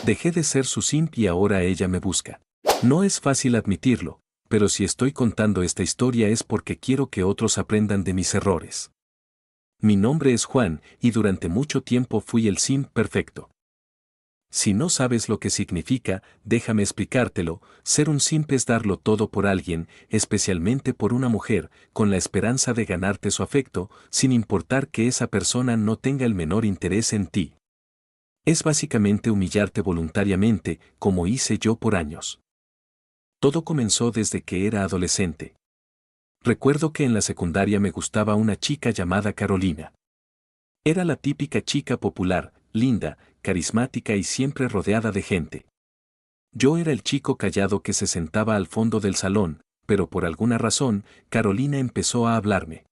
Dejé de ser su simp y ahora ella me busca. No es fácil admitirlo, pero si estoy contando esta historia es porque quiero que otros aprendan de mis errores. Mi nombre es Juan y durante mucho tiempo fui el simp perfecto. Si no sabes lo que significa, déjame explicártelo. Ser un simp es darlo todo por alguien, especialmente por una mujer, con la esperanza de ganarte su afecto, sin importar que esa persona no tenga el menor interés en ti. Es básicamente humillarte voluntariamente, como hice yo por años. Todo comenzó desde que era adolescente. Recuerdo que en la secundaria me gustaba una chica llamada Carolina. Era la típica chica popular, linda, carismática y siempre rodeada de gente. Yo era el chico callado que se sentaba al fondo del salón, pero por alguna razón, Carolina empezó a hablarme.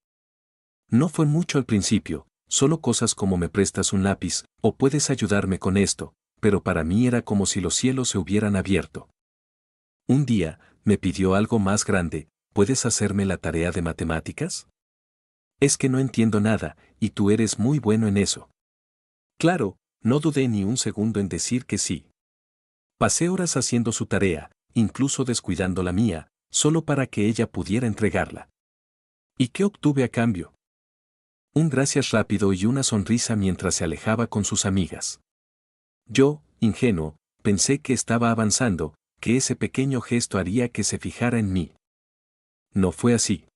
No fue mucho al principio, solo cosas como me prestas un lápiz, o puedes ayudarme con esto, pero para mí era como si los cielos se hubieran abierto. Un día, me pidió algo más grande: ¿puedes hacerme la tarea de matemáticas? Es que no entiendo nada, y tú eres muy bueno en eso. Claro, no dudé ni un segundo en decir que sí. Pasé horas haciendo su tarea, incluso descuidando la mía, solo para que ella pudiera entregarla. ¿Y qué obtuve a cambio? Un gracias rápido y una sonrisa mientras se alejaba con sus amigas. Yo, ingenuo, pensé que estaba avanzando, que ese pequeño gesto haría que se fijara en mí. No fue así.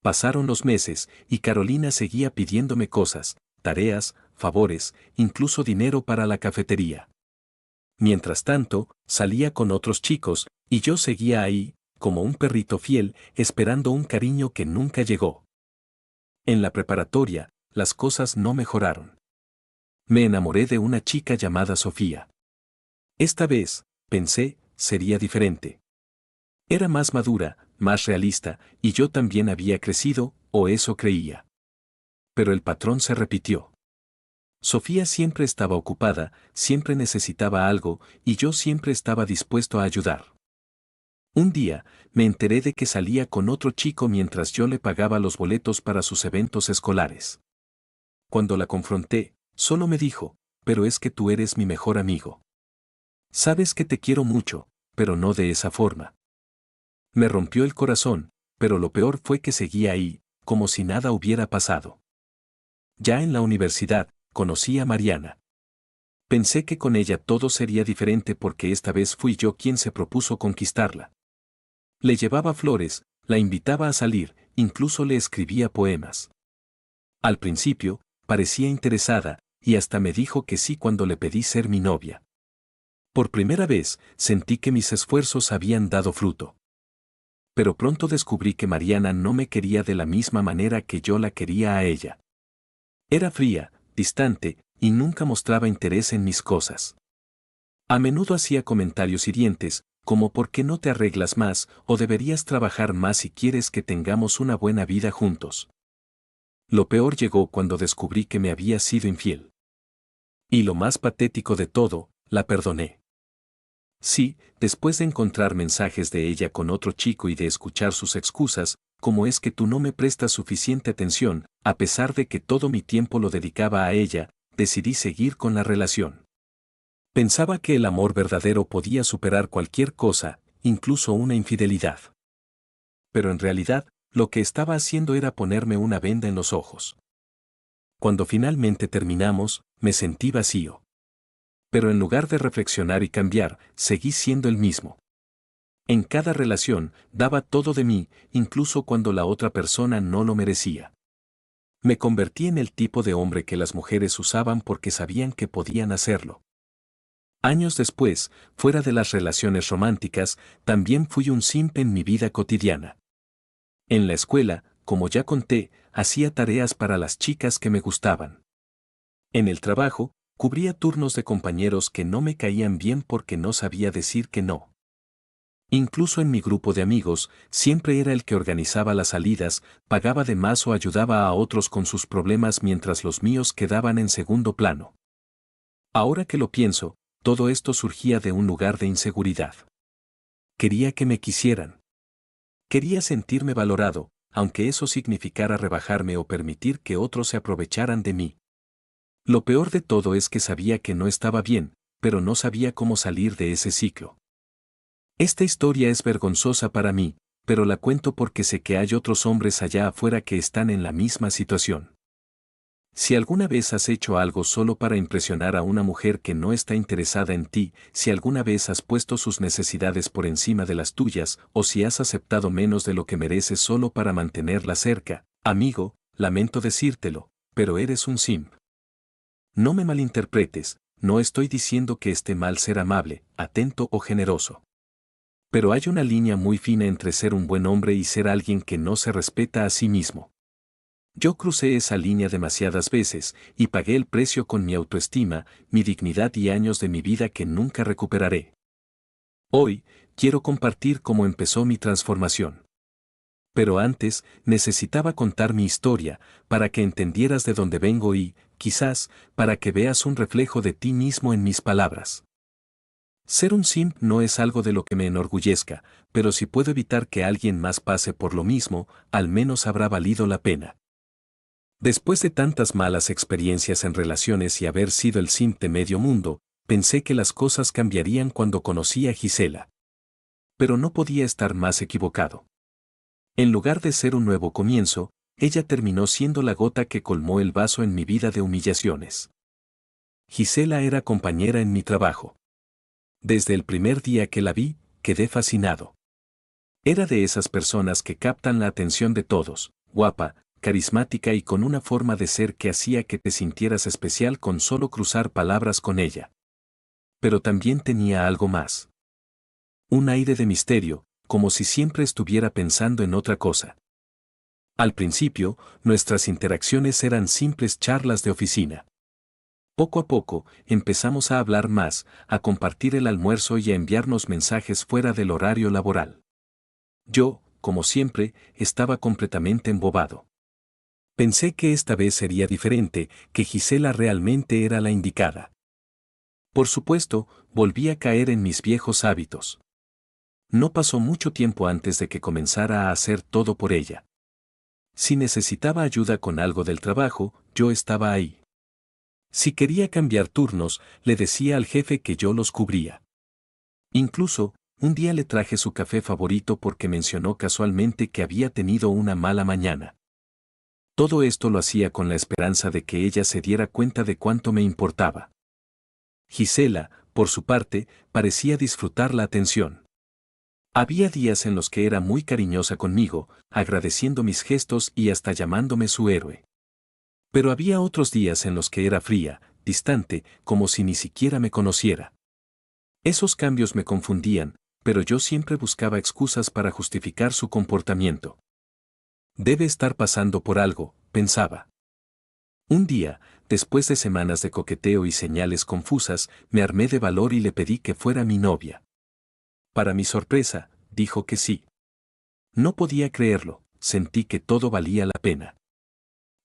Pasaron los meses, y Carolina seguía pidiéndome cosas, tareas, favores, incluso dinero para la cafetería. Mientras tanto, salía con otros chicos, y yo seguía ahí, como un perrito fiel, esperando un cariño que nunca llegó. En la preparatoria, las cosas no mejoraron. Me enamoré de una chica llamada Sofía. Esta vez, pensé, sería diferente. Era más madura, más realista, y yo también había crecido, o eso creía. Pero el patrón se repitió. Sofía siempre estaba ocupada, siempre necesitaba algo, y yo siempre estaba dispuesto a ayudar. Un día, me enteré de que salía con otro chico mientras yo le pagaba los boletos para sus eventos escolares. Cuando la confronté, solo me dijo: pero es que tú eres mi mejor amigo. Sabes que te quiero mucho, pero no de esa forma. Me rompió el corazón, pero lo peor fue que seguía ahí, como si nada hubiera pasado. Ya en la universidad, conocí a Mariana. Pensé que con ella todo sería diferente porque esta vez fui yo quien se propuso conquistarla. Le llevaba flores, la invitaba a salir, incluso le escribía poemas. Al principio, parecía interesada, y hasta me dijo que sí cuando le pedí ser mi novia. Por primera vez, sentí que mis esfuerzos habían dado fruto. Pero pronto descubrí que Mariana no me quería de la misma manera que yo la quería a ella. Era fría, distante, y nunca mostraba interés en mis cosas. A menudo hacía comentarios hirientes, como ¿por qué no te arreglas más? O deberías trabajar más si quieres que tengamos una buena vida juntos. Lo peor llegó cuando descubrí que me había sido infiel. Y lo más patético de todo, la perdoné. Sí, después de encontrar mensajes de ella con otro chico y de escuchar sus excusas, como es que tú no me prestas suficiente atención, a pesar de que todo mi tiempo lo dedicaba a ella, decidí seguir con la relación. Pensaba que el amor verdadero podía superar cualquier cosa, incluso una infidelidad. Pero en realidad, lo que estaba haciendo era ponerme una venda en los ojos. Cuando finalmente terminamos, me sentí vacío. Pero en lugar de reflexionar y cambiar, seguí siendo el mismo. En cada relación, daba todo de mí, incluso cuando la otra persona no lo merecía. Me convertí en el tipo de hombre que las mujeres usaban porque sabían que podían hacerlo. Años después, fuera de las relaciones románticas, también fui un simp en mi vida cotidiana. En la escuela, como ya conté, hacía tareas para las chicas que me gustaban. En el trabajo, cubría turnos de compañeros que no me caían bien porque no sabía decir que no. Incluso en mi grupo de amigos, siempre era el que organizaba las salidas, pagaba de más o ayudaba a otros con sus problemas mientras los míos quedaban en segundo plano. Ahora que lo pienso, todo esto surgía de un lugar de inseguridad. Quería que me quisieran. Quería sentirme valorado, aunque eso significara rebajarme o permitir que otros se aprovecharan de mí. Lo peor de todo es que sabía que no estaba bien, pero no sabía cómo salir de ese ciclo. Esta historia es vergonzosa para mí, pero la cuento porque sé que hay otros hombres allá afuera que están en la misma situación. Si alguna vez has hecho algo solo para impresionar a una mujer que no está interesada en ti, si alguna vez has puesto sus necesidades por encima de las tuyas, o si has aceptado menos de lo que mereces solo para mantenerla cerca, amigo, lamento decírtelo, pero eres un simp. No me malinterpretes, no estoy diciendo que esté mal ser amable, atento o generoso. Pero hay una línea muy fina entre ser un buen hombre y ser alguien que no se respeta a sí mismo. Yo crucé esa línea demasiadas veces y pagué el precio con mi autoestima, mi dignidad y años de mi vida que nunca recuperaré. Hoy, quiero compartir cómo empezó mi transformación. Pero antes, necesitaba contar mi historia, para que entendieras de dónde vengo y, quizás, para que veas un reflejo de ti mismo en mis palabras. Ser un simp no es algo de lo que me enorgullezca, pero si puedo evitar que alguien más pase por lo mismo, al menos habrá valido la pena. Después de tantas malas experiencias en relaciones y haber sido el simp de medio mundo, pensé que las cosas cambiarían cuando conocí a Gisela. Pero no podía estar más equivocado. En lugar de ser un nuevo comienzo, ella terminó siendo la gota que colmó el vaso en mi vida de humillaciones. Gisela era compañera en mi trabajo. Desde el primer día que la vi, quedé fascinado. Era de esas personas que captan la atención de todos, guapa, carismática y con una forma de ser que hacía que te sintieras especial con solo cruzar palabras con ella. Pero también tenía algo más. Un aire de misterio, como si siempre estuviera pensando en otra cosa. Al principio, nuestras interacciones eran simples charlas de oficina. Poco a poco, empezamos a hablar más, a compartir el almuerzo y a enviarnos mensajes fuera del horario laboral. Yo, como siempre, estaba completamente embobado. Pensé que esta vez sería diferente, que Gisela realmente era la indicada. Por supuesto, volví a caer en mis viejos hábitos. No pasó mucho tiempo antes de que comenzara a hacer todo por ella. Si necesitaba ayuda con algo del trabajo, yo estaba ahí. Si quería cambiar turnos, le decía al jefe que yo los cubría. Incluso, un día le traje su café favorito porque mencionó casualmente que había tenido una mala mañana. Todo esto lo hacía con la esperanza de que ella se diera cuenta de cuánto me importaba. Gisela, por su parte, parecía disfrutar la atención. Había días en los que era muy cariñosa conmigo, agradeciendo mis gestos y hasta llamándome su héroe. Pero había otros días en los que era fría, distante, como si ni siquiera me conociera. Esos cambios me confundían, pero yo siempre buscaba excusas para justificar su comportamiento. Debe estar pasando por algo, pensaba. Un día, después de semanas de coqueteo y señales confusas, me armé de valor y le pedí que fuera mi novia. Para mi sorpresa, dijo que sí. No podía creerlo, sentí que todo valía la pena.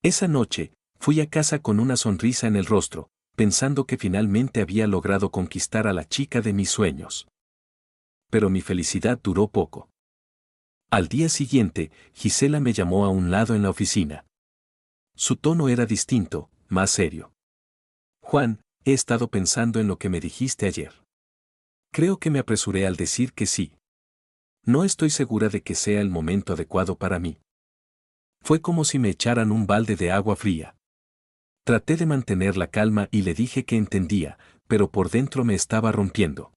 Esa noche, fui a casa con una sonrisa en el rostro, pensando que finalmente había logrado conquistar a la chica de mis sueños. Pero mi felicidad duró poco. Al día siguiente, Gisela me llamó a un lado en la oficina. Su tono era distinto, más serio. Juan, he estado pensando en lo que me dijiste ayer. Creo que me apresuré al decir que sí. No estoy segura de que sea el momento adecuado para mí. Fue como si me echaran un balde de agua fría. Traté de mantener la calma y le dije que entendía, pero por dentro me estaba rompiendo.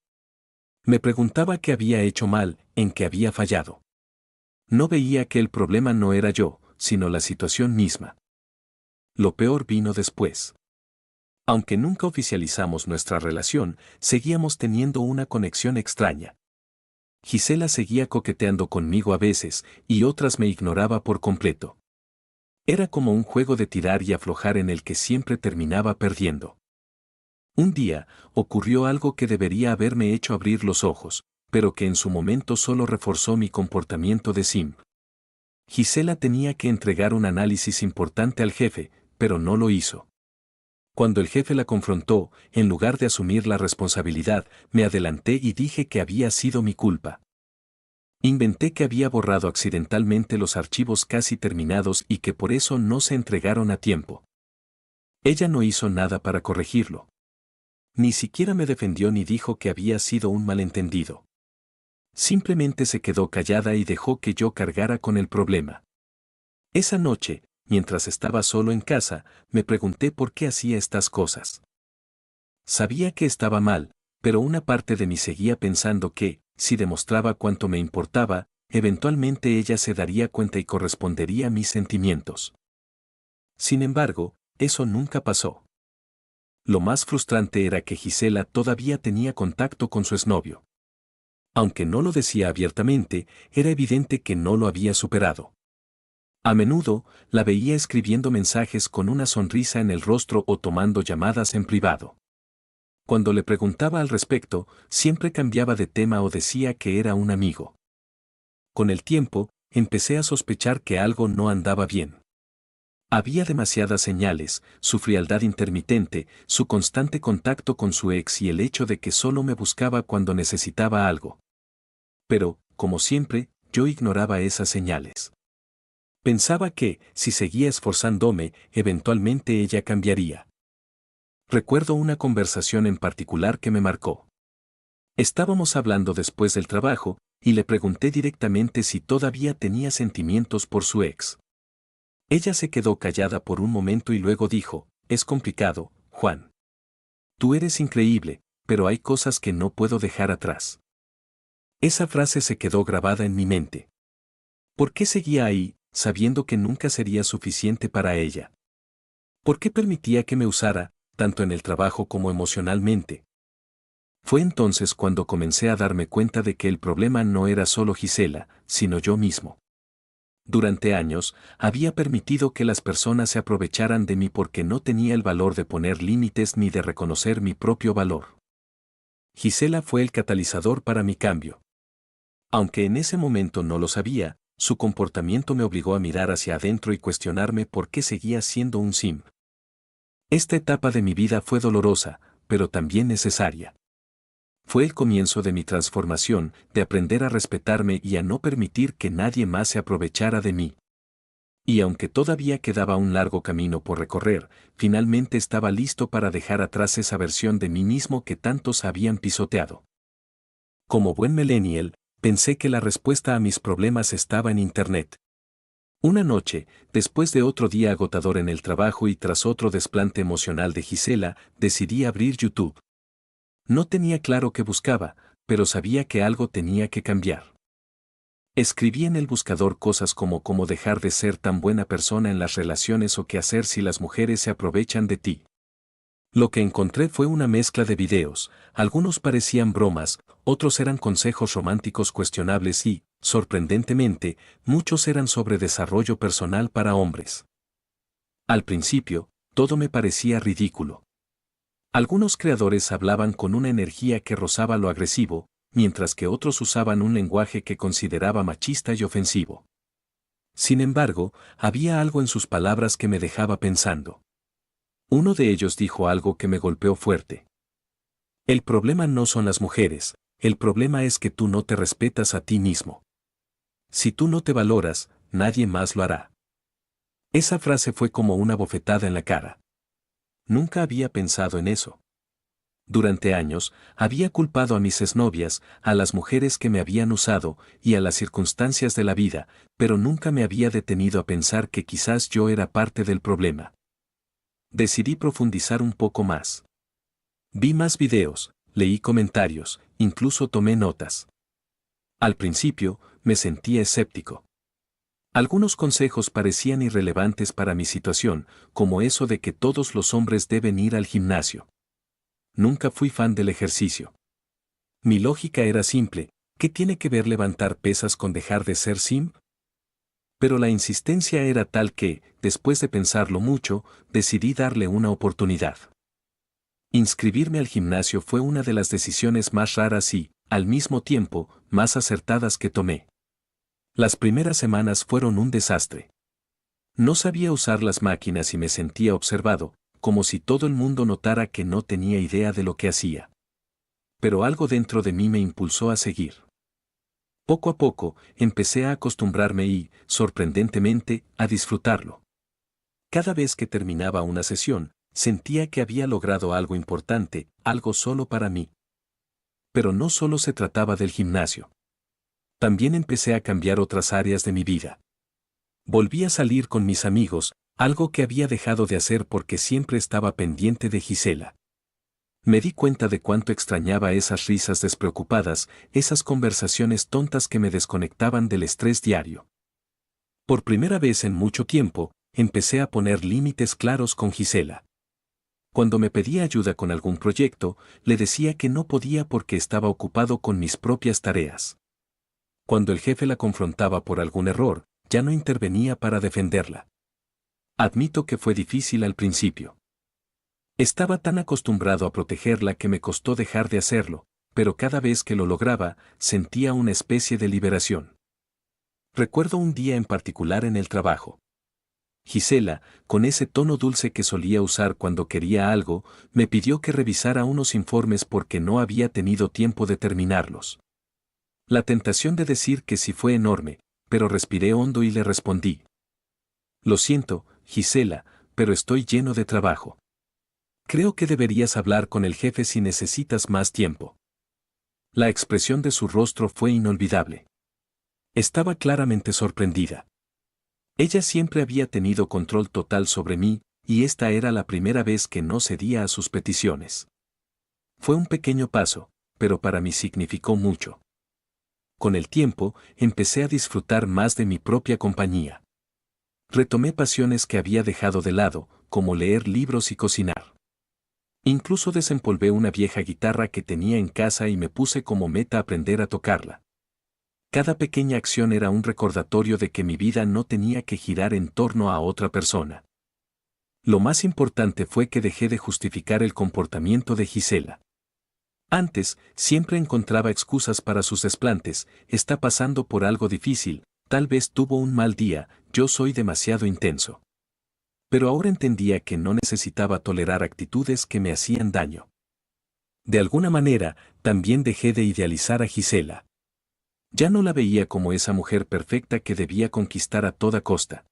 Me preguntaba qué había hecho mal, en qué había fallado. No veía que el problema no era yo, sino la situación misma. Lo peor vino después. Aunque nunca oficializamos nuestra relación, seguíamos teniendo una conexión extraña. Gisela seguía coqueteando conmigo a veces, y otras me ignoraba por completo. Era como un juego de tirar y aflojar en el que siempre terminaba perdiendo. Un día, ocurrió algo que debería haberme hecho abrir los ojos, pero que en su momento solo reforzó mi comportamiento de simp. Gisela tenía que entregar un análisis importante al jefe, pero no lo hizo. Cuando el jefe la confrontó, en lugar de asumir la responsabilidad, me adelanté y dije que había sido mi culpa. Inventé que había borrado accidentalmente los archivos casi terminados y que por eso no se entregaron a tiempo. Ella no hizo nada para corregirlo. Ni siquiera me defendió ni dijo que había sido un malentendido. Simplemente se quedó callada y dejó que yo cargara con el problema. Esa noche, mientras estaba solo en casa, me pregunté por qué hacía estas cosas. Sabía que estaba mal, pero una parte de mí seguía pensando que, si demostraba cuánto me importaba, eventualmente ella se daría cuenta y correspondería a mis sentimientos. Sin embargo, eso nunca pasó. Lo más frustrante era que Gisela todavía tenía contacto con su exnovio. Aunque no lo decía abiertamente, era evidente que no lo había superado. A menudo, la veía escribiendo mensajes con una sonrisa en el rostro o tomando llamadas en privado. Cuando le preguntaba al respecto, siempre cambiaba de tema o decía que era un amigo. Con el tiempo, empecé a sospechar que algo no andaba bien. Había demasiadas señales, su frialdad intermitente, su constante contacto con su ex y el hecho de que solo me buscaba cuando necesitaba algo. Pero, como siempre, yo ignoraba esas señales. Pensaba que, si seguía esforzándome, eventualmente ella cambiaría. Recuerdo una conversación en particular que me marcó. Estábamos hablando después del trabajo, y le pregunté directamente si todavía tenía sentimientos por su ex. Ella se quedó callada por un momento y luego dijo, es complicado, Juan. Tú eres increíble, pero hay cosas que no puedo dejar atrás. Esa frase se quedó grabada en mi mente. ¿Por qué seguía ahí, sabiendo que nunca sería suficiente para ella? ¿Por qué permitía que me usara, tanto en el trabajo como emocionalmente? Fue entonces cuando comencé a darme cuenta de que el problema no era solo Gisela, sino yo mismo. Durante años, había permitido que las personas se aprovecharan de mí porque no tenía el valor de poner límites ni de reconocer mi propio valor. Gisela fue el catalizador para mi cambio. Aunque en ese momento no lo sabía, su comportamiento me obligó a mirar hacia adentro y cuestionarme por qué seguía siendo un simp. Esta etapa de mi vida fue dolorosa, pero también necesaria. Fue el comienzo de mi transformación, de aprender a respetarme y a no permitir que nadie más se aprovechara de mí. Y aunque todavía quedaba un largo camino por recorrer, finalmente estaba listo para dejar atrás esa versión de mí mismo que tantos habían pisoteado. Como buen millennial, pensé que la respuesta a mis problemas estaba en Internet. Una noche, después de otro día agotador en el trabajo y tras otro desplante emocional de Gisela, decidí abrir YouTube. No tenía claro qué buscaba, pero sabía que algo tenía que cambiar. Escribí en el buscador cosas como cómo dejar de ser tan buena persona en las relaciones o qué hacer si las mujeres se aprovechan de ti. Lo que encontré fue una mezcla de videos, algunos parecían bromas, otros eran consejos románticos cuestionables y, sorprendentemente, muchos eran sobre desarrollo personal para hombres. Al principio, todo me parecía ridículo. Algunos creadores hablaban con una energía que rozaba lo agresivo, mientras que otros usaban un lenguaje que consideraba machista y ofensivo. Sin embargo, había algo en sus palabras que me dejaba pensando. Uno de ellos dijo algo que me golpeó fuerte. El problema no son las mujeres, el problema es que tú no te respetas a ti mismo. Si tú no te valoras, nadie más lo hará. Esa frase fue como una bofetada en la cara. Nunca había pensado en eso. Durante años, había culpado a mis exnovias, a las mujeres que me habían usado, y a las circunstancias de la vida, pero nunca me había detenido a pensar que quizás yo era parte del problema. Decidí profundizar un poco más. Vi más videos, leí comentarios, incluso tomé notas. Al principio, me sentía escéptico. Algunos consejos parecían irrelevantes para mi situación, como eso de que todos los hombres deben ir al gimnasio. Nunca fui fan del ejercicio. Mi lógica era simple, ¿qué tiene que ver levantar pesas con dejar de ser simp? Pero la insistencia era tal que, después de pensarlo mucho, decidí darle una oportunidad. Inscribirme al gimnasio fue una de las decisiones más raras y, al mismo tiempo, más acertadas que tomé. Las primeras semanas fueron un desastre. No sabía usar las máquinas y me sentía observado, como si todo el mundo notara que no tenía idea de lo que hacía. Pero algo dentro de mí me impulsó a seguir. Poco a poco, empecé a acostumbrarme y, sorprendentemente, a disfrutarlo. Cada vez que terminaba una sesión, Sentía que había logrado algo importante, algo solo para mí. Pero no solo se trataba del gimnasio. También empecé a cambiar otras áreas de mi vida. Volví a salir con mis amigos, algo que había dejado de hacer porque siempre estaba pendiente de Gisela. Me di cuenta de cuánto extrañaba esas risas despreocupadas, esas conversaciones tontas que me desconectaban del estrés diario. Por primera vez en mucho tiempo, empecé a poner límites claros con Gisela. Cuando me pedía ayuda con algún proyecto, le decía que no podía porque estaba ocupado con mis propias tareas. Cuando el jefe la confrontaba por algún error, ya no intervenía para defenderla. Admito que fue difícil al principio. Estaba tan acostumbrado a protegerla que me costó dejar de hacerlo, pero cada vez que lo lograba, sentía una especie de liberación. Recuerdo un día en particular en el trabajo. Gisela, con ese tono dulce que solía usar cuando quería algo, me pidió que revisara unos informes porque no había tenido tiempo de terminarlos. La tentación de decir que sí fue enorme, pero respiré hondo y le respondí. Lo siento, Gisela, pero estoy lleno de trabajo. Creo que deberías hablar con el jefe si necesitas más tiempo. La expresión de su rostro fue inolvidable. Estaba claramente sorprendida. Ella siempre había tenido control total sobre mí, y esta era la primera vez que no cedía a sus peticiones. Fue un pequeño paso, pero para mí significó mucho. Con el tiempo, empecé a disfrutar más de mi propia compañía. Retomé pasiones que había dejado de lado, como leer libros y cocinar. Incluso desempolvé una vieja guitarra que tenía en casa y me puse como meta aprender a tocarla. Cada pequeña acción era un recordatorio de que mi vida no tenía que girar en torno a otra persona. Lo más importante fue que dejé de justificar el comportamiento de Gisela. Antes, siempre encontraba excusas para sus desplantes, está pasando por algo difícil, tal vez tuvo un mal día, yo soy demasiado intenso. Pero ahora entendía que no necesitaba tolerar actitudes que me hacían daño. De alguna manera, también dejé de idealizar a Gisela. Ya no la veía como esa mujer perfecta que debía conquistar a toda costa.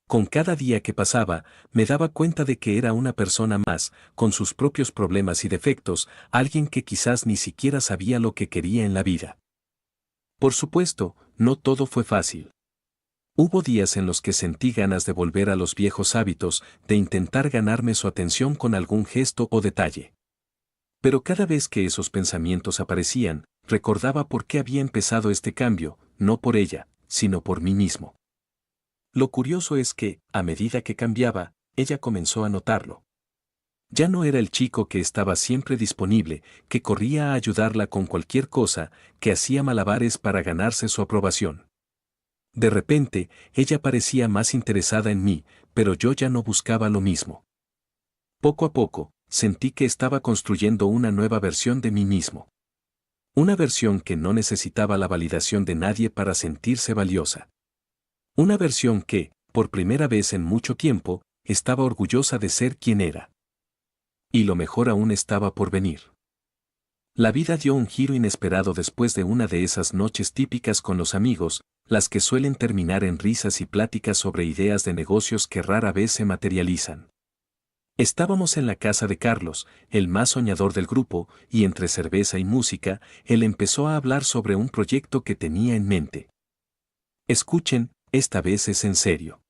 Con cada día que pasaba, me daba cuenta de que era una persona más, con sus propios problemas y defectos, alguien que quizás ni siquiera sabía lo que quería en la vida. Por supuesto, no todo fue fácil. Hubo días en los que sentí ganas de volver a los viejos hábitos, de intentar ganarme su atención con algún gesto o detalle. Pero cada vez que esos pensamientos aparecían, recordaba por qué había empezado este cambio, no por ella, sino por mí mismo. Lo curioso es que, a medida que cambiaba, ella comenzó a notarlo. Ya no era el chico que estaba siempre disponible, que corría a ayudarla con cualquier cosa, que hacía malabares para ganarse su aprobación. De repente, ella parecía más interesada en mí, pero yo ya no buscaba lo mismo. Poco a poco, sentí que estaba construyendo una nueva versión de mí mismo. Una versión que no necesitaba la validación de nadie para sentirse valiosa. Una versión que, por primera vez en mucho tiempo, estaba orgullosa de ser quien era. Y lo mejor aún estaba por venir. La vida dio un giro inesperado después de una de esas noches típicas con los amigos, las que suelen terminar en risas y pláticas sobre ideas de negocios que rara vez se materializan. Estábamos en la casa de Carlos, el más soñador del grupo, y entre cerveza y música, él empezó a hablar sobre un proyecto que tenía en mente. Escuchen, esta vez es en serio.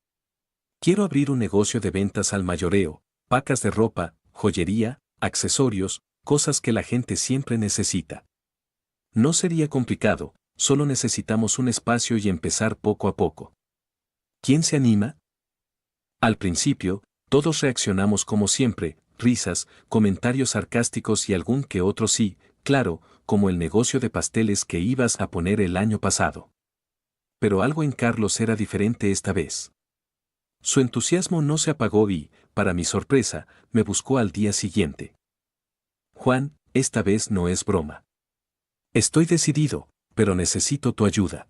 Quiero abrir un negocio de ventas al mayoreo, pacas de ropa, joyería, accesorios, cosas que la gente siempre necesita. No sería complicado, solo necesitamos un espacio y empezar poco a poco. ¿Quién se anima? Al principio, todos reaccionamos como siempre, risas, comentarios sarcásticos y algún que otro sí, claro, como el negocio de pasteles que ibas a poner el año pasado. Pero algo en Carlos era diferente esta vez. Su entusiasmo no se apagó y, para mi sorpresa, me buscó al día siguiente. Juan, esta vez no es broma. Estoy decidido, pero necesito tu ayuda.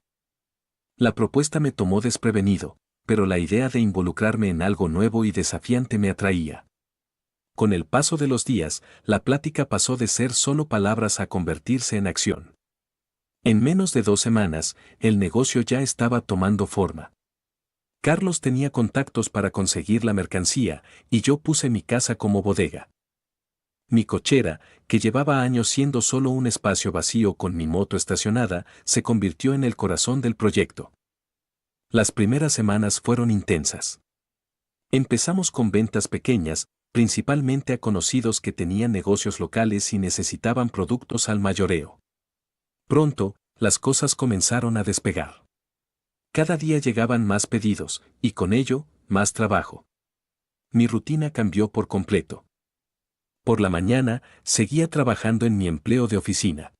La propuesta me tomó desprevenido, pero la idea de involucrarme en algo nuevo y desafiante me atraía. Con el paso de los días, la plática pasó de ser solo palabras a convertirse en acción. En menos de 2 semanas, el negocio ya estaba tomando forma. Carlos tenía contactos para conseguir la mercancía, y yo puse mi casa como bodega. Mi cochera, que llevaba años siendo solo un espacio vacío con mi moto estacionada, se convirtió en el corazón del proyecto. Las primeras semanas fueron intensas. Empezamos con ventas pequeñas, principalmente a conocidos que tenían negocios locales y necesitaban productos al mayoreo. Pronto, las cosas comenzaron a despegar. Cada día llegaban más pedidos, y con ello, más trabajo. Mi rutina cambió por completo. Por la mañana, seguía trabajando en mi empleo de oficina.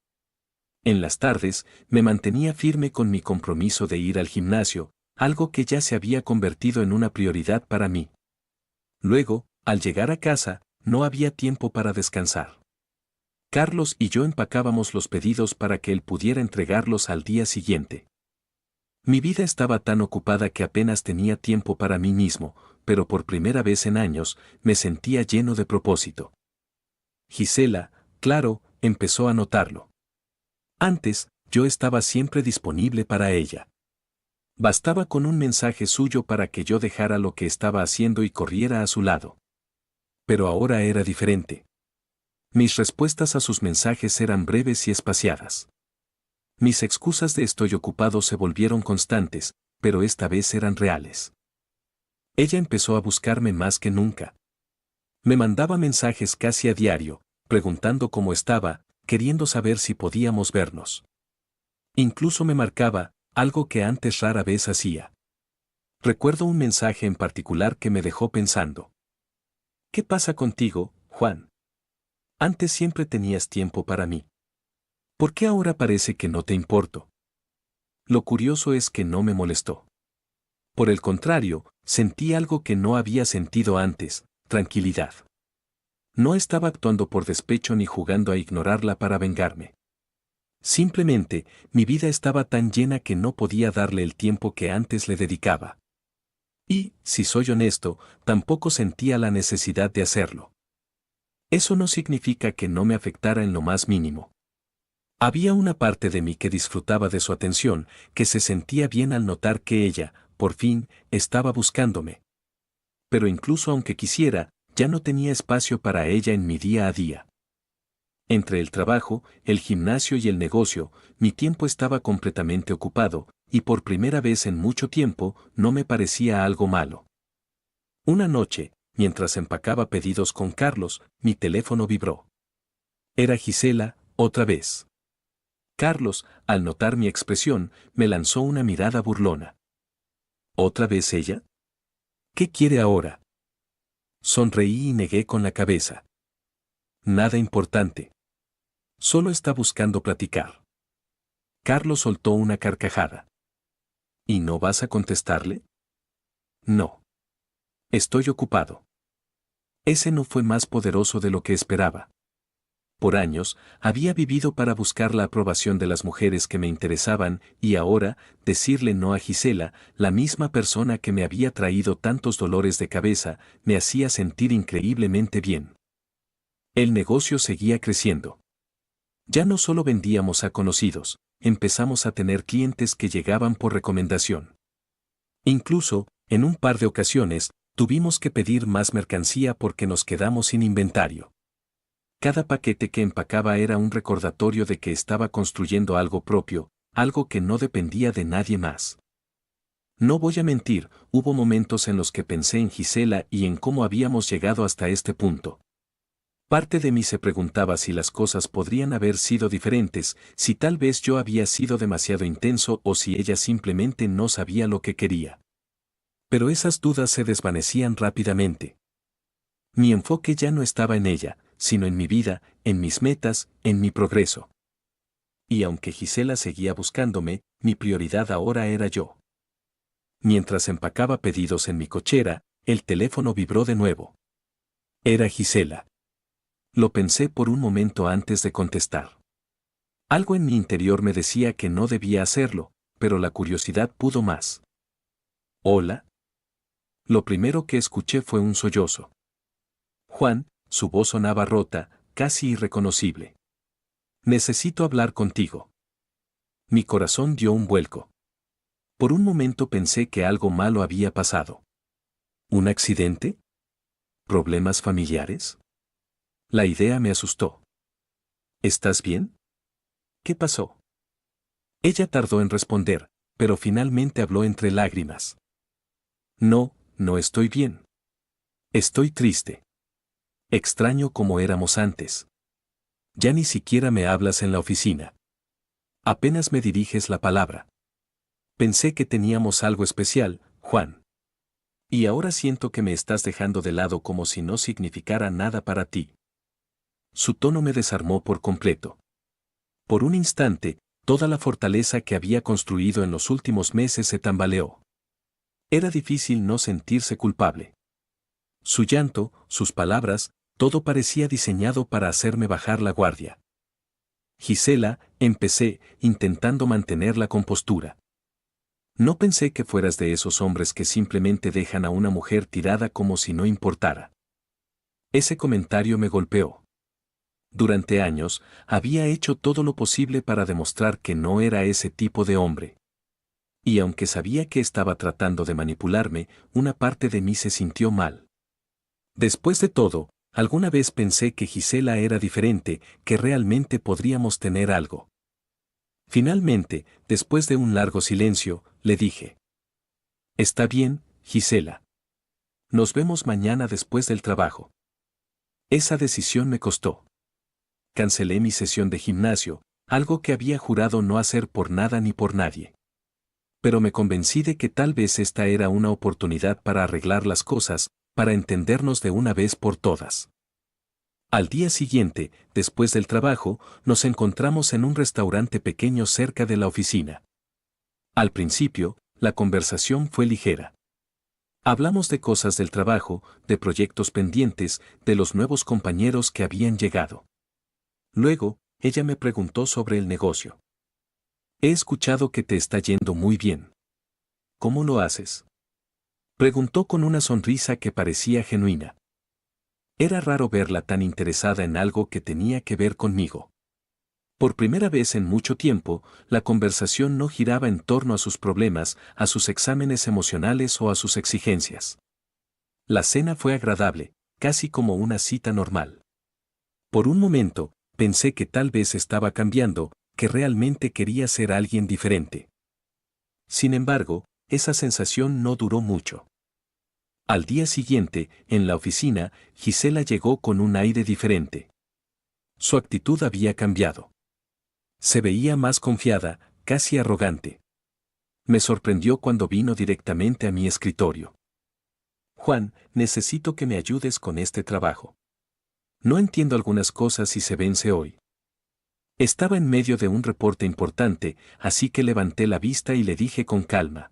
En las tardes, me mantenía firme con mi compromiso de ir al gimnasio, algo que ya se había convertido en una prioridad para mí. Luego, al llegar a casa, no había tiempo para descansar. Carlos y yo empacábamos los pedidos para que él pudiera entregarlos al día siguiente. Mi vida estaba tan ocupada que apenas tenía tiempo para mí mismo, pero por primera vez en años, me sentía lleno de propósito. Gisela, claro, empezó a notarlo. Antes, yo estaba siempre disponible para ella. Bastaba con un mensaje suyo para que yo dejara lo que estaba haciendo y corriera a su lado. Pero ahora era diferente. Mis respuestas a sus mensajes eran breves y espaciadas. Mis excusas de estoy ocupado se volvieron constantes, pero esta vez eran reales. Ella empezó a buscarme más que nunca. Me mandaba mensajes casi a diario, preguntando cómo estaba, queriendo saber si podíamos vernos. Incluso me marcaba, algo que antes rara vez hacía. Recuerdo un mensaje en particular que me dejó pensando. ¿Qué pasa contigo, Juan? Antes siempre tenías tiempo para mí. ¿Por qué ahora parece que no te importo? Lo curioso es que no me molestó. Por el contrario, sentí algo que no había sentido antes, tranquilidad. No estaba actuando por despecho ni jugando a ignorarla para vengarme. Simplemente, mi vida estaba tan llena que no podía darle el tiempo que antes le dedicaba. Y, si soy honesto, tampoco sentía la necesidad de hacerlo. Eso no significa que no me afectara en lo más mínimo. Había una parte de mí que disfrutaba de su atención, que se sentía bien al notar que ella, por fin, estaba buscándome. Pero incluso aunque quisiera, ya no tenía espacio para ella en mi día a día. Entre el trabajo, el gimnasio y el negocio, mi tiempo estaba completamente ocupado, y por primera vez en mucho tiempo, no me parecía algo malo. Una noche, mientras empacaba pedidos con Carlos, mi teléfono vibró. Era Gisela, otra vez. Carlos, al notar mi expresión, me lanzó una mirada burlona. ¿Otra vez ella? ¿Qué quiere ahora? Sonreí y negué con la cabeza. Nada importante. Solo está buscando platicar. Carlos soltó una carcajada. ¿Y no vas a contestarle? No. Estoy ocupado. Ese no fue más poderoso de lo que esperaba. Por años, había vivido para buscar la aprobación de las mujeres que me interesaban y ahora, decirle no a Gisela, la misma persona que me había traído tantos dolores de cabeza, me hacía sentir increíblemente bien. El negocio seguía creciendo. Ya no solo vendíamos a conocidos, empezamos a tener clientes que llegaban por recomendación. Incluso, en un par de ocasiones, tuvimos que pedir más mercancía porque nos quedamos sin inventario. Cada paquete que empacaba era un recordatorio de que estaba construyendo algo propio, algo que no dependía de nadie más. No voy a mentir, hubo momentos en los que pensé en Gisela y en cómo habíamos llegado hasta este punto. Parte de mí se preguntaba si las cosas podrían haber sido diferentes, si tal vez yo había sido demasiado intenso o si ella simplemente no sabía lo que quería. Pero esas dudas se desvanecían rápidamente. Mi enfoque ya no estaba en ella, sino en mi vida, en mis metas, en mi progreso. Y aunque Gisela seguía buscándome, mi prioridad ahora era yo. Mientras empacaba pedidos en mi cochera, el teléfono vibró de nuevo. Era Gisela. Lo pensé por un momento antes de contestar. Algo en mi interior me decía que no debía hacerlo, pero la curiosidad pudo más. ¿Hola? Lo primero que escuché fue un sollozo. Juan, su voz sonaba rota, casi irreconocible. Necesito hablar contigo. Mi corazón dio un vuelco. Por un momento pensé que algo malo había pasado. ¿Un accidente? ¿Problemas familiares? La idea me asustó. ¿Estás bien? ¿Qué pasó? Ella tardó en responder, pero finalmente habló entre lágrimas. No, no estoy bien. Estoy triste. Extraño como éramos antes. Ya ni siquiera me hablas en la oficina. Apenas me diriges la palabra. Pensé que teníamos algo especial, Juan. Y ahora siento que me estás dejando de lado como si no significara nada para ti. Su tono me desarmó por completo. Por un instante, toda la fortaleza que había construido en los últimos meses se tambaleó. Era difícil no sentirse culpable. Su llanto, sus palabras, todo parecía diseñado para hacerme bajar la guardia. Gisela, empecé, intentando mantener la compostura. No pensé que fueras de esos hombres que simplemente dejan a una mujer tirada como si no importara. Ese comentario me golpeó. Durante años, había hecho todo lo posible para demostrar que no era ese tipo de hombre. Y aunque sabía que estaba tratando de manipularme, una parte de mí se sintió mal. Después de todo, alguna vez pensé que Gisela era diferente, que realmente podríamos tener algo. Finalmente, después de un largo silencio, le dije: Está bien, Gisela. Nos vemos mañana después del trabajo. Esa decisión me costó. Cancelé mi sesión de gimnasio, algo que había jurado no hacer por nada ni por nadie. Pero me convencí de que tal vez esta era una oportunidad para arreglar las cosas, para entendernos de una vez por todas. Al día siguiente, después del trabajo, nos encontramos en un restaurante pequeño cerca de la oficina. Al principio, la conversación fue ligera. Hablamos de cosas del trabajo, de proyectos pendientes, de los nuevos compañeros que habían llegado. Luego, ella me preguntó sobre el negocio. He escuchado que te está yendo muy bien. ¿Cómo lo haces? Preguntó con una sonrisa que parecía genuina. Era raro verla tan interesada en algo que tenía que ver conmigo. Por primera vez en mucho tiempo, la conversación no giraba en torno a sus problemas, a sus exámenes emocionales o a sus exigencias. La cena fue agradable, casi como una cita normal. Por un momento, pensé que tal vez estaba cambiando, que realmente quería ser alguien diferente. Sin embargo, esa sensación no duró mucho. Al día siguiente, en la oficina, Gisela llegó con un aire diferente. Su actitud había cambiado. Se veía más confiada, casi arrogante. Me sorprendió cuando vino directamente a mi escritorio. Juan, necesito que me ayudes con este trabajo. No entiendo algunas cosas y se vence hoy. Estaba en medio de un reporte importante, así que levanté la vista y le dije con calma: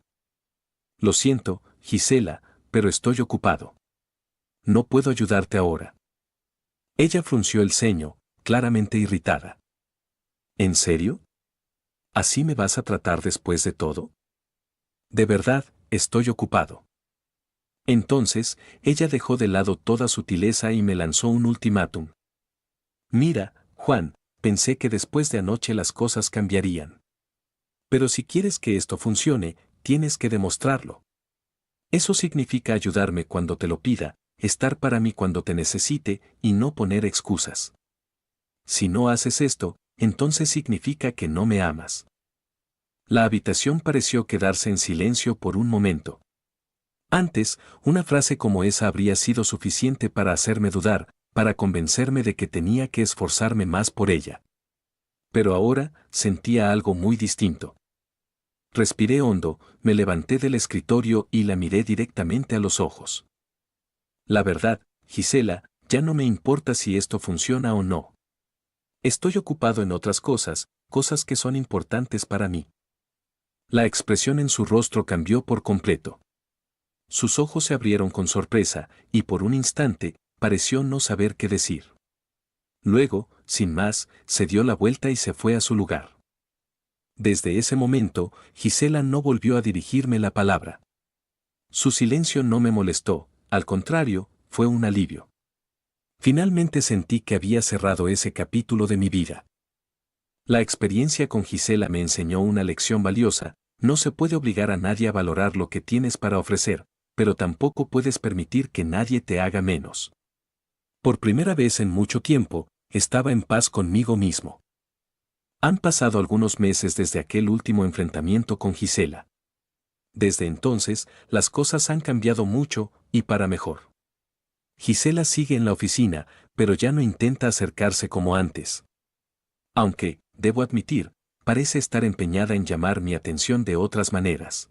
Lo siento, Gisela, pero estoy ocupado. No puedo ayudarte ahora. Ella frunció el ceño, claramente irritada. ¿En serio? ¿Así me vas a tratar después de todo? De verdad, estoy ocupado. Entonces, ella dejó de lado toda sutileza y me lanzó un ultimátum. Mira, Juan, pensé que después de anoche las cosas cambiarían. Pero si quieres que esto funcione, tienes que demostrarlo. Eso significa ayudarme cuando te lo pida, estar para mí cuando te necesite y no poner excusas. Si no haces esto, entonces significa que no me amas. La habitación pareció quedarse en silencio por un momento. Antes, una frase como esa habría sido suficiente para hacerme dudar, para convencerme de que tenía que esforzarme más por ella. Pero ahora, sentía algo muy distinto. Respiré hondo, me levanté del escritorio y la miré directamente a los ojos. La verdad, Gisela, ya no me importa si esto funciona o no. Estoy ocupado en otras cosas, cosas que son importantes para mí. La expresión en su rostro cambió por completo. Sus ojos se abrieron con sorpresa, y por un instante, pareció no saber qué decir. Luego, sin más, se dio la vuelta y se fue a su lugar. Desde ese momento, Gisela no volvió a dirigirme la palabra. Su silencio no me molestó, al contrario, fue un alivio. Finalmente sentí que había cerrado ese capítulo de mi vida. La experiencia con Gisela me enseñó una lección valiosa: No se puede obligar a nadie a valorar lo que tienes para ofrecer, pero tampoco puedes permitir que nadie te haga menos. Por primera vez en mucho tiempo, estaba en paz conmigo mismo. Han pasado algunos meses desde aquel último enfrentamiento con Gisela. Desde entonces, las cosas han cambiado mucho, y para mejor. Gisela sigue en la oficina, pero ya no intenta acercarse como antes. Aunque, debo admitir, parece estar empeñada en llamar mi atención de otras maneras.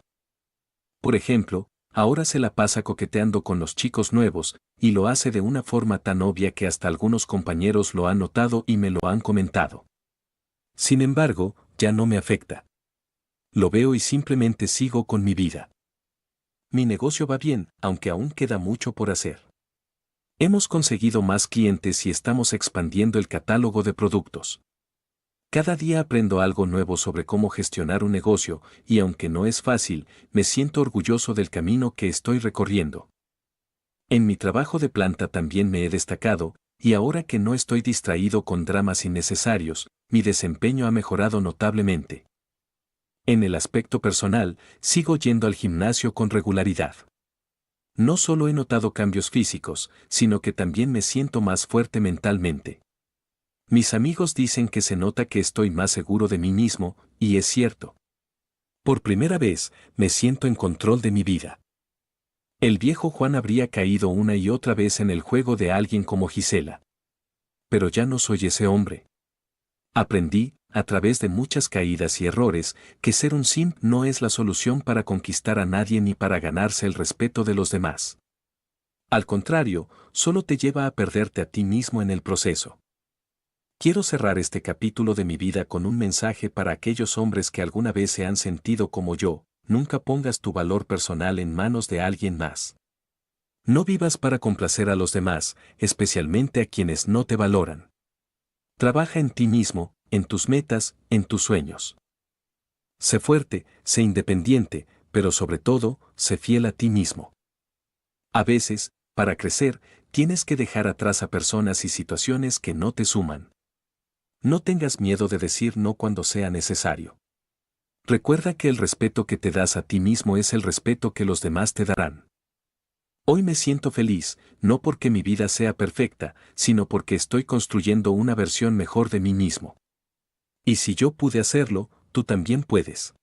Por ejemplo, ahora se la pasa coqueteando con los chicos nuevos, y lo hace de una forma tan obvia que hasta algunos compañeros lo han notado y me lo han comentado. Sin embargo, ya no me afecta. Lo veo y simplemente sigo con mi vida. Mi negocio va bien, aunque aún queda mucho por hacer. Hemos conseguido más clientes y estamos expandiendo el catálogo de productos. Cada día aprendo algo nuevo sobre cómo gestionar un negocio, y aunque no es fácil, me siento orgulloso del camino que estoy recorriendo. En mi trabajo de planta también me he destacado, y ahora que no estoy distraído con dramas innecesarios, mi desempeño ha mejorado notablemente. En el aspecto personal, sigo yendo al gimnasio con regularidad. No solo he notado cambios físicos, sino que también me siento más fuerte mentalmente. Mis amigos dicen que se nota que estoy más seguro de mí mismo, y es cierto. Por primera vez, me siento en control de mi vida. El viejo Juan habría caído una y otra vez en el juego de alguien como Gisela. Pero ya no soy ese hombre. Aprendí, a través de muchas caídas y errores, que ser un simp no es la solución para conquistar a nadie ni para ganarse el respeto de los demás. Al contrario, solo te lleva a perderte a ti mismo en el proceso. Quiero cerrar este capítulo de mi vida con un mensaje para aquellos hombres que alguna vez se han sentido como yo: nunca pongas tu valor personal en manos de alguien más. No vivas para complacer a los demás, especialmente a quienes no te valoran. Trabaja en ti mismo, en tus metas, en tus sueños. Sé fuerte, sé independiente, pero sobre todo, sé fiel a ti mismo. A veces, para crecer, tienes que dejar atrás a personas y situaciones que no te suman. No tengas miedo de decir no cuando sea necesario. Recuerda que el respeto que te das a ti mismo es el respeto que los demás te darán. Hoy me siento feliz, no porque mi vida sea perfecta, sino porque estoy construyendo una versión mejor de mí mismo. Y si yo pude hacerlo, tú también puedes.